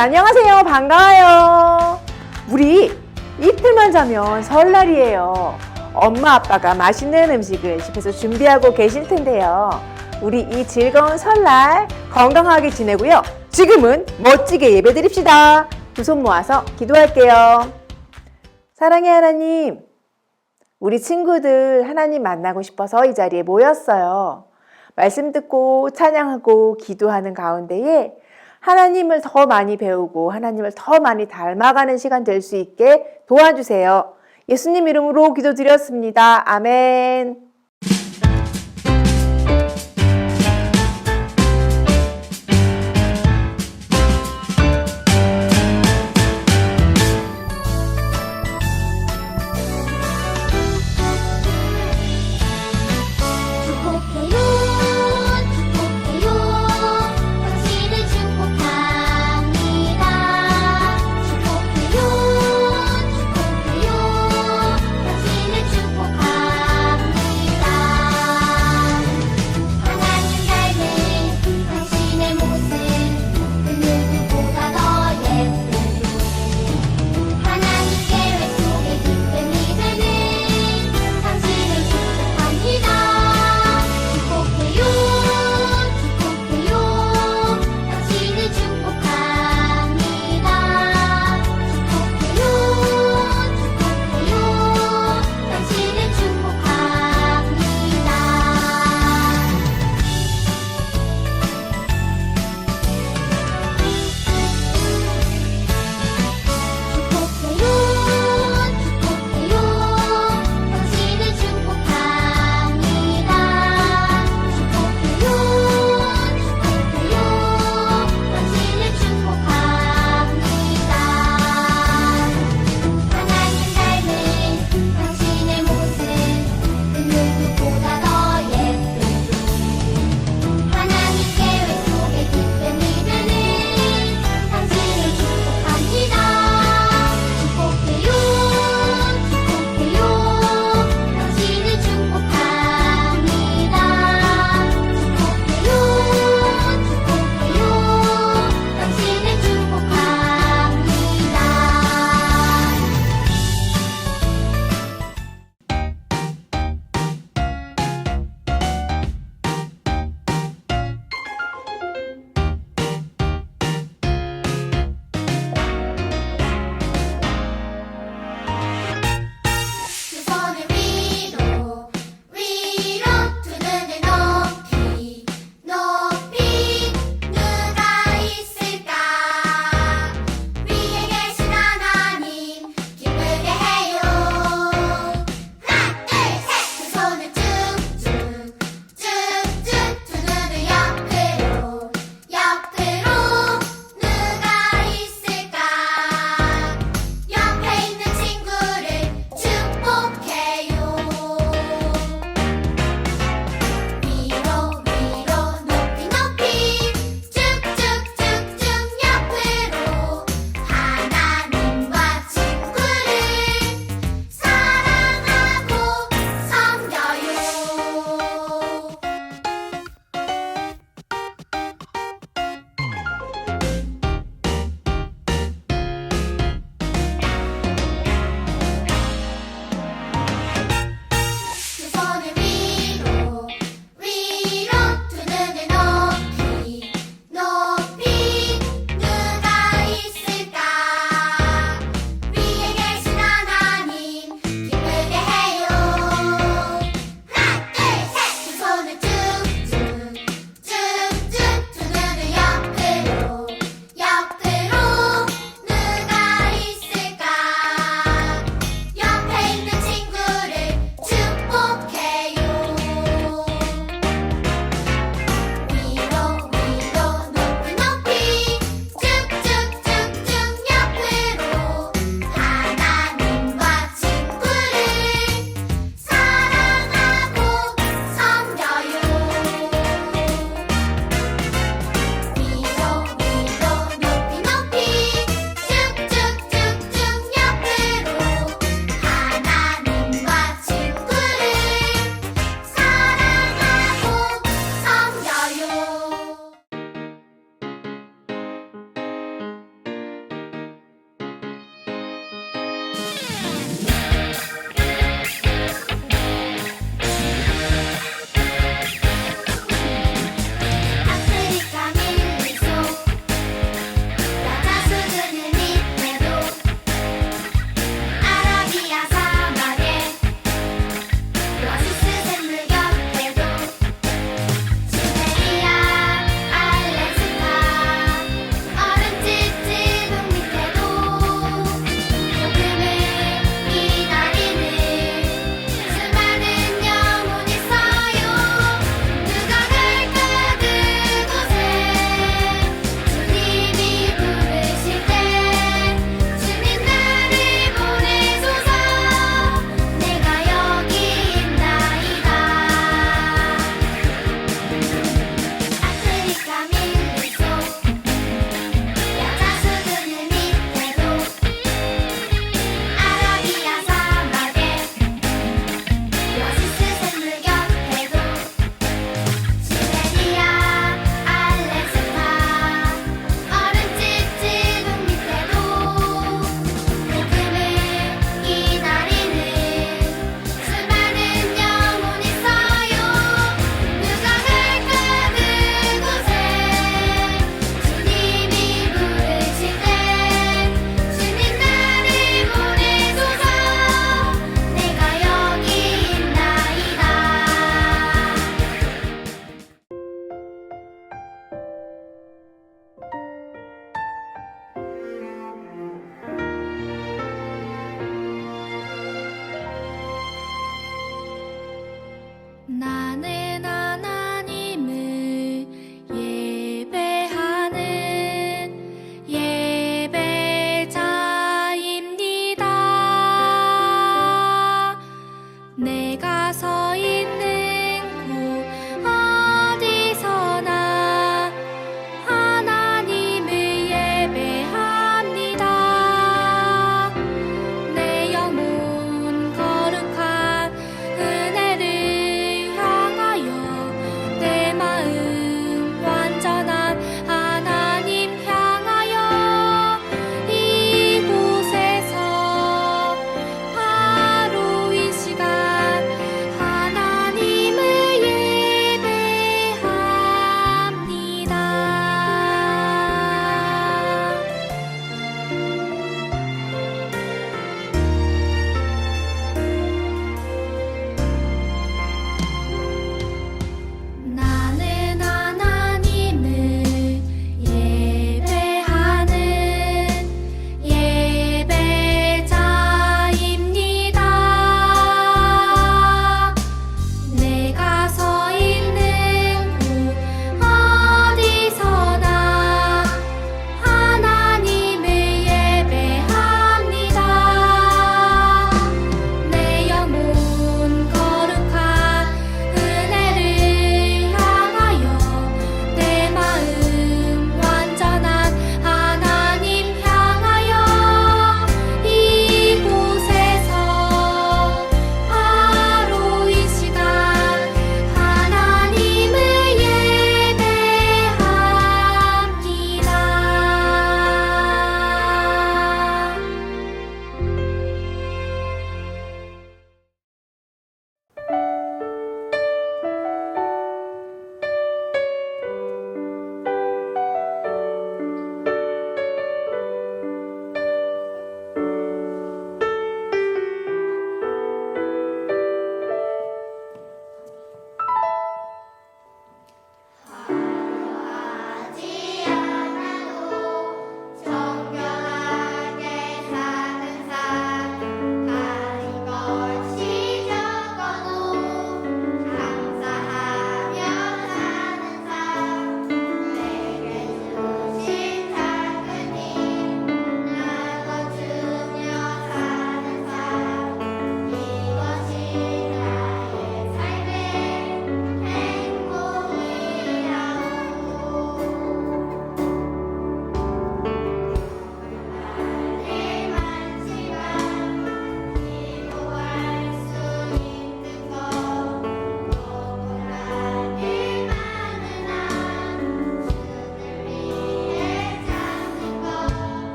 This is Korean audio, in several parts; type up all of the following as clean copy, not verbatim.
안녕하세요. 반가워요. 우리 이틀만 자면 설날이에요. 엄마 아빠가 맛있는 음식을 집에서 준비하고 계실 텐데요. 우리 이 즐거운 설날 건강하게 지내고요. 지금은 멋지게 예배 드립시다. 두 손 모아서 기도할게요. 사랑의 하나님, 우리 친구들 하나님 만나고 싶어서 이 자리에 모였어요. 말씀 듣고 찬양하고 기도하는 가운데에 하나님을 더 많이 배우고 하나님을 더 많이 닮아가는 시간 될 수 있게 도와주세요. 예수님 이름으로 기도드렸습니다. 아멘. 축복해요,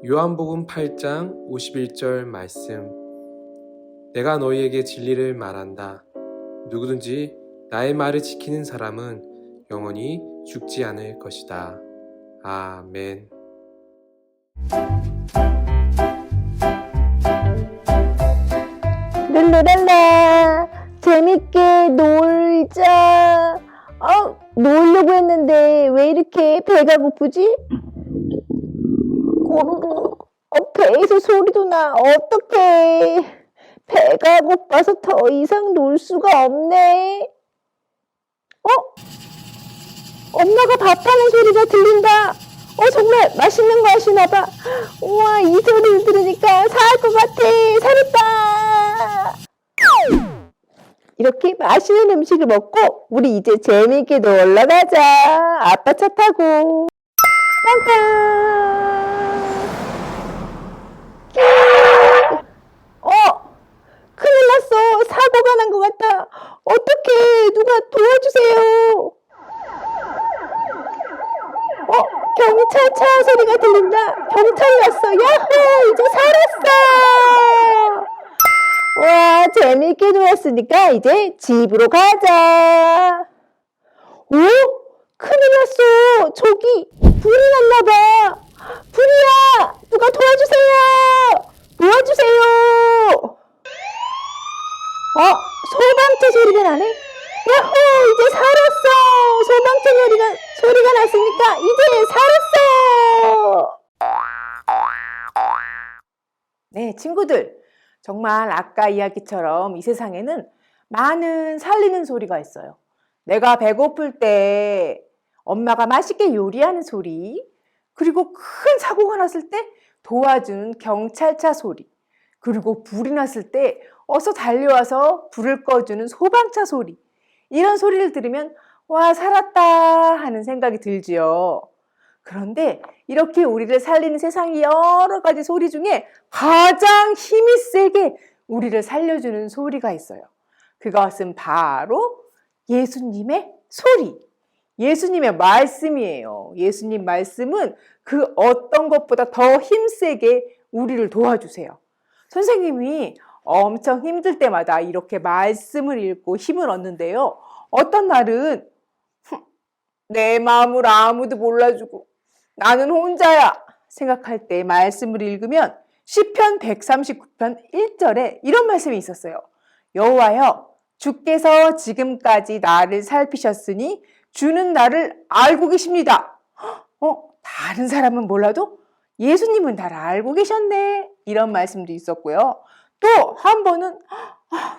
요한복음 8장 51절 말씀. 내가 너희에게 진리를 말한다. 누구든지 나의 말을 지키는 사람은 영원히 죽지 않을 것이다. 아멘. 룰루랄라, 재밌게 놀자. 놀려고 했는데 왜 이렇게 배가 고프지? 고르르. 배에서 소리도 나. 어떡해. 배가 고파서 더 이상 놀 수가 없네. 엄마가 밥하는 소리가 들린다. 정말 맛있는 거 하시나 봐. 우와, 이 소리를 들으니까 살 것 같아. 살았다. 이렇게 맛있는 음식을 먹고 우리 이제 재미있게 놀러 가자. 아빠 차 타고. 딴딴. 큰일 났어. 사고가 난 것 같다. 어떡해. 누가 도와주세요. 경찰차 소리가 들린다. 경찰이 왔어. 야호! 이제 살았어. 와, 재밌게 놀았으니까 이제 집으로 가자. 큰일 났어. 저기 불이 났나 봐. 불이야. 누가 도와주세요. 도와주세요. 소방차 소리가 나네. 야호! 이제 살았어. 소방차 소리가 났으니까 이제 살았어. 네, 친구들. 정말 아까 이야기처럼 이 세상에는 많은 살리는 소리가 있어요. 내가 배고플 때 엄마가 맛있게 요리하는 소리, 그리고 큰 사고가 났을 때 도와주는 경찰차 소리, 그리고 불이 났을 때 어서 달려와서 불을 꺼주는 소방차 소리. 이런 소리를 들으면 와, 살았다 하는 생각이 들지요. 그런데 이렇게 우리를 살리는 세상의 여러 가지 소리 중에 가장 힘이 세게 우리를 살려주는 소리가 있어요. 그것은 바로 예수님의 소리, 예수님의 말씀이에요. 예수님 말씀은 그 어떤 것보다 더 힘세게 우리를 도와주세요. 선생님이 엄청 힘들 때마다 이렇게 말씀을 읽고 힘을 얻는데요. 어떤 날은 내 마음을 아무도 몰라주고 나는 혼자야 생각할 때 말씀을 읽으면 시편 139편 1절에 이런 말씀이 있었어요. 여호와여, 주께서 지금까지 나를 살피셨으니 주는 나를 알고 계십니다. 다른 사람은 몰라도 예수님은 나를 알고 계셨네. 이런 말씀도 있었고요. 또 한 번은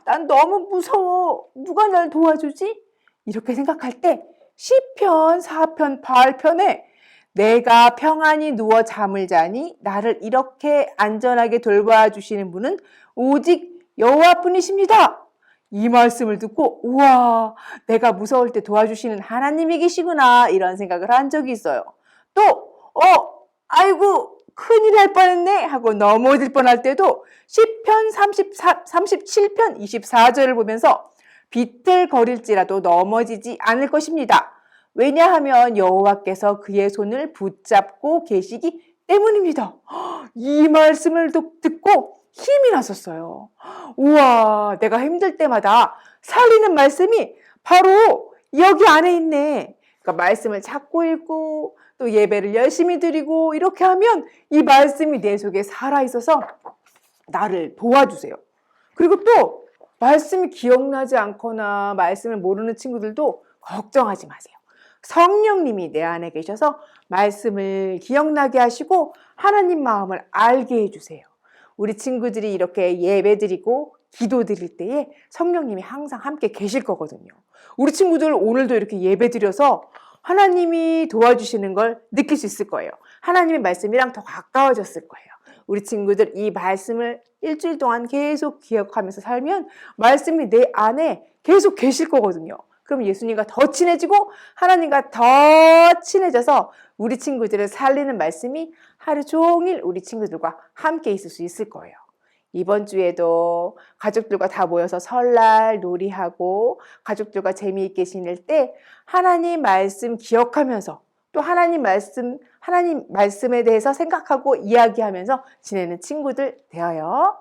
난 너무 무서워. 누가 날 도와주지? 이렇게 생각할 때 시편 4편 8편에 내가 평안히 누워 잠을 자니 나를 이렇게 안전하게 돌봐주시는 분은 오직 여호와뿐이십니다. 이 말씀을 듣고 우와, 내가 무서울 때 도와주시는 하나님이 계시구나 이런 생각을 한 적이 있어요. 또 아이고 큰일 날 뻔했네 하고 넘어질 뻔할 때도 시편 37편 24절을 보면서 비틀거릴지라도 넘어지지 않을 것입니다. 왜냐하면 여호와께서 그의 손을 붙잡고 계시기 때문입니다. 이 말씀을 듣고 힘이 났었어요. 우와, 내가 힘들 때마다 살리는 말씀이 바로 여기 안에 있네. 그러니까 말씀을 자꾸 읽고 또 예배를 열심히 드리고 이렇게 하면 이 말씀이 내 속에 살아있어서 나를 도와주세요. 그리고 또 말씀이 기억나지 않거나 말씀을 모르는 친구들도 걱정하지 마세요. 성령님이 내 안에 계셔서 말씀을 기억나게 하시고 하나님 마음을 알게 해주세요. 우리 친구들이 이렇게 예배 드리고 기도 드릴 때에 성령님이 항상 함께 계실 거거든요. 우리 친구들 오늘도 이렇게 예배 드려서 하나님이 도와주시는 걸 느낄 수 있을 거예요. 하나님의 말씀이랑 더 가까워졌을 거예요. 우리 친구들 이 말씀을 일주일 동안 계속 기억하면서 살면 말씀이 내 안에 계속 계실 거거든요. 그럼 예수님과 더 친해지고 하나님과 더 친해져서 우리 친구들을 살리는 말씀이 하루 종일 우리 친구들과 함께 있을 수 있을 거예요. 이번 주에도 가족들과 다 모여서 설날 놀이하고 가족들과 재미있게 지낼 때 하나님 말씀 기억하면서 또 하나님 말씀에 대해서 생각하고 이야기하면서 지내는 친구들 되어요.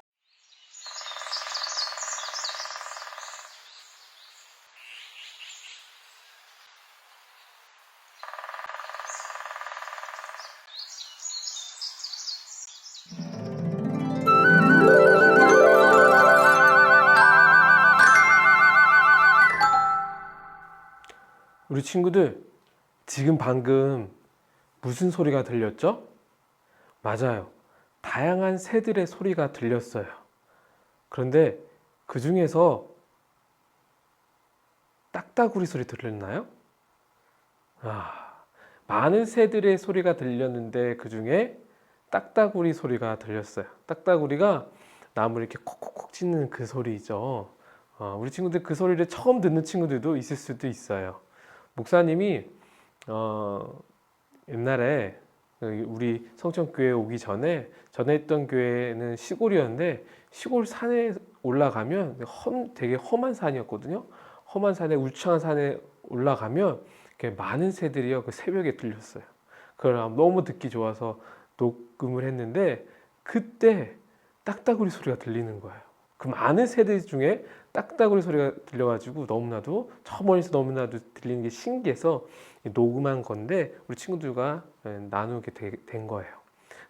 우리 친구들, 지금 방금 무슨 소리가 들렸죠? 맞아요. 다양한 새들의 소리가 들렸어요. 그런데 그 중에서 딱따구리 소리 들렸나요? 많은 새들의 소리가 들렸는데 그 중에 딱따구리 소리가 들렸어요. 딱따구리가 나무를 이렇게 콕콕콕 찢는 그 소리죠. 우리 친구들 그 소리를 처음 듣는 친구들도 있을 수도 있어요. 목사님이 옛날에 우리 성천교회 오기 전에 있던 교회는 시골이었는데 시골 산에 올라가면 되게 험한 산이었거든요. 험한 산에 울창한 산에 올라가면 많은 새들이요 그 새벽에 들렸어요. 그걸 너무 듣기 좋아서 녹음을 했는데 그때 딱따구리 소리가 들리는 거예요. 그 많은 새들 중에 딱따구리 소리가 들려가지고 너무나도 저 멀리서 너무나도 들리는 게 신기해서 녹음한 건데 우리 친구들과 나누게 된 거예요.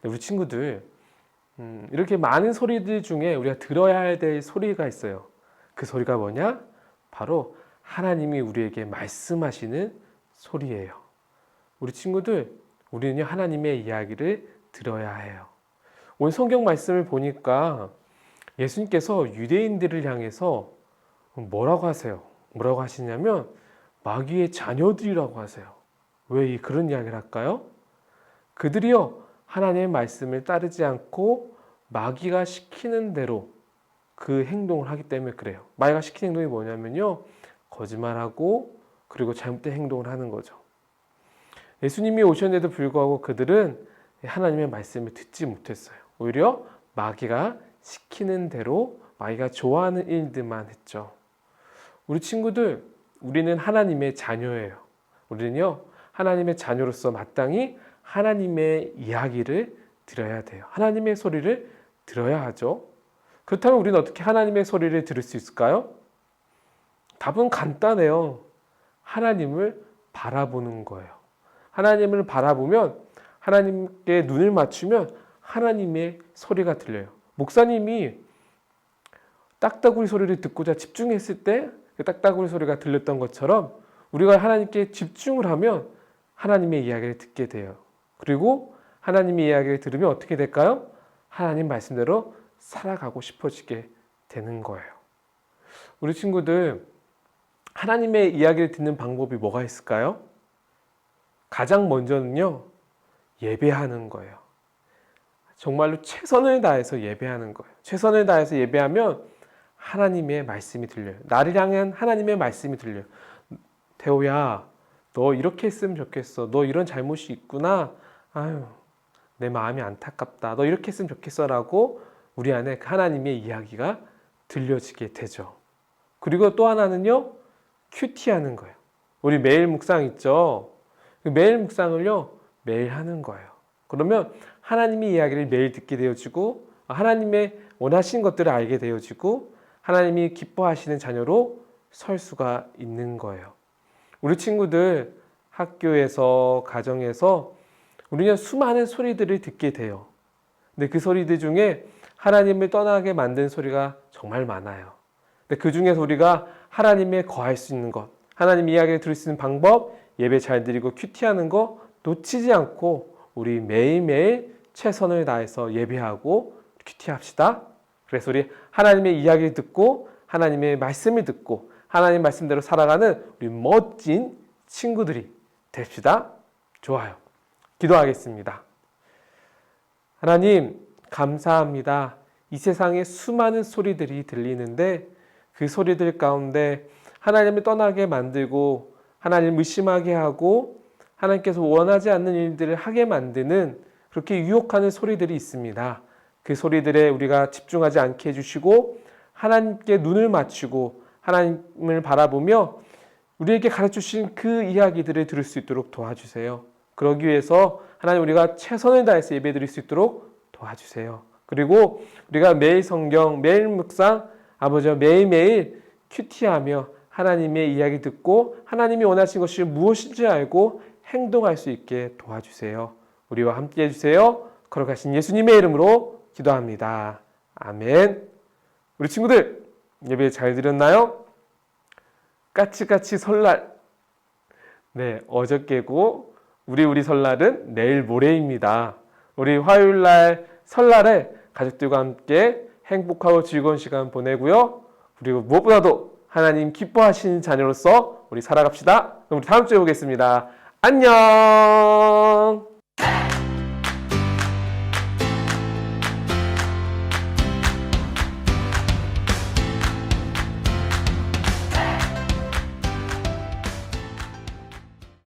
우리 친구들 이렇게 많은 소리들 중에 우리가 들어야 될 소리가 있어요. 그 소리가 뭐냐? 바로 하나님이 우리에게 말씀하시는 소리예요. 우리 친구들, 우리는 하나님의 이야기를 들어야 해요. 오늘 성경 말씀을 보니까 예수님께서 유대인들을 향해서 뭐라고 하세요? 뭐라고 하시냐면 마귀의 자녀들이라고 하세요. 왜 그런 이야기를 할까요? 그들이요 하나님의 말씀을 따르지 않고 마귀가 시키는 대로 그 행동을 하기 때문에 그래요. 마귀가 시키는 행동이 뭐냐면요 거짓말하고 그리고 잘못된 행동을 하는 거죠. 예수님이 오셨는데도 불구하고 그들은 하나님의 말씀을 듣지 못했어요. 오히려 마귀가 시키는 대로 마귀가 좋아하는 일들만 했죠. 우리 친구들, 우리는 하나님의 자녀예요. 우리는요 하나님의 자녀로서 마땅히 하나님의 이야기를 들어야 돼요. 하나님의 소리를 들어야 하죠. 그렇다면 우리는 어떻게 하나님의 소리를 들을 수 있을까요? 답은 간단해요. 하나님을 바라보는 거예요. 하나님을 바라보면 하나님께 눈을 맞추면 하나님의 소리가 들려요. 목사님이 딱따구리 소리를 듣고자 집중했을 때 그 딱따구리 소리가 들렸던 것처럼 우리가 하나님께 집중을 하면 하나님의 이야기를 듣게 돼요. 그리고 하나님의 이야기를 들으면 어떻게 될까요? 하나님 말씀대로 살아가고 싶어지게 되는 거예요. 우리 친구들, 하나님의 이야기를 듣는 방법이 뭐가 있을까요? 가장 먼저는요, 예배하는 거예요. 정말로 최선을 다해서 예배하는 거예요. 최선을 다해서 예배하면 하나님의 말씀이 들려요. 나를 향한 하나님의 말씀이 들려요. 태호야, 너 이렇게 했으면 좋겠어. 너 이런 잘못이 있구나. 아유, 내 마음이 안타깝다. 너 이렇게 했으면 좋겠어. 라고 우리 안에 하나님의 이야기가 들려지게 되죠. 그리고 또 하나는요, 큐티하는 거예요. 우리 매일 묵상 있죠? 매일 묵상을요, 매일 하는 거예요. 그러면 하나님의 이야기를 매일 듣게 되어지고 하나님의 원하신 것들을 알게 되어지고 하나님이 기뻐하시는 자녀로 설 수가 있는 거예요. 우리 친구들 학교에서 가정에서 우리는 수많은 소리들을 듣게 돼요. 근데 그 소리들 중에 하나님을 떠나게 만든 소리가 정말 많아요. 근데 그 중에서 우리가 하나님에 거할 수 있는 것, 하나님 이야기를 들을 수 있는 방법, 예배 잘 드리고 큐티하는 거 놓치지 않고 우리 매일매일 최선을 다해서 예배하고 큐티합시다. 그래서 우리 하나님의 이야기를 듣고 하나님의 말씀을 듣고 하나님 말씀대로 살아가는 우리 멋진 친구들이 됩시다. 좋아요. 기도하겠습니다. 하나님 감사합니다. 이 세상에 수많은 소리들이 들리는데 그 소리들 가운데 하나님을 떠나게 만들고 하나님을 의심하게 하고 하나님께서 원하지 않는 일들을 하게 만드는 그렇게 유혹하는 소리들이 있습니다. 그 소리들에 우리가 집중하지 않게 해주시고 하나님께 눈을 맞추고 하나님을 바라보며 우리에게 가르쳐주신 그 이야기들을 들을 수 있도록 도와주세요. 그러기 위해서 하나님 우리가 최선을 다해서 예배드릴 수 있도록 도와주세요. 그리고 우리가 매일 성경, 매일 묵상, 아버지와 매일매일 큐티하며 하나님의 이야기 듣고 하나님이 원하신 것이 무엇인지 알고 행동할 수 있게 도와주세요. 우리와 함께 해주세요. 거룩하신 예수님의 이름으로 기도합니다. 아멘. 우리 친구들 예배 잘 드렸나요? 까치까치 설날. 네, 어저께고 우리 설날은 내일 모레입니다. 우리 화요일날 설날에 가족들과 함께 행복하고 즐거운 시간 보내고요. 그리고 무엇보다도 하나님 기뻐하시는 자녀로서 우리 살아갑시다. 그럼 우리 다음 주에 보겠습니다. 안녕.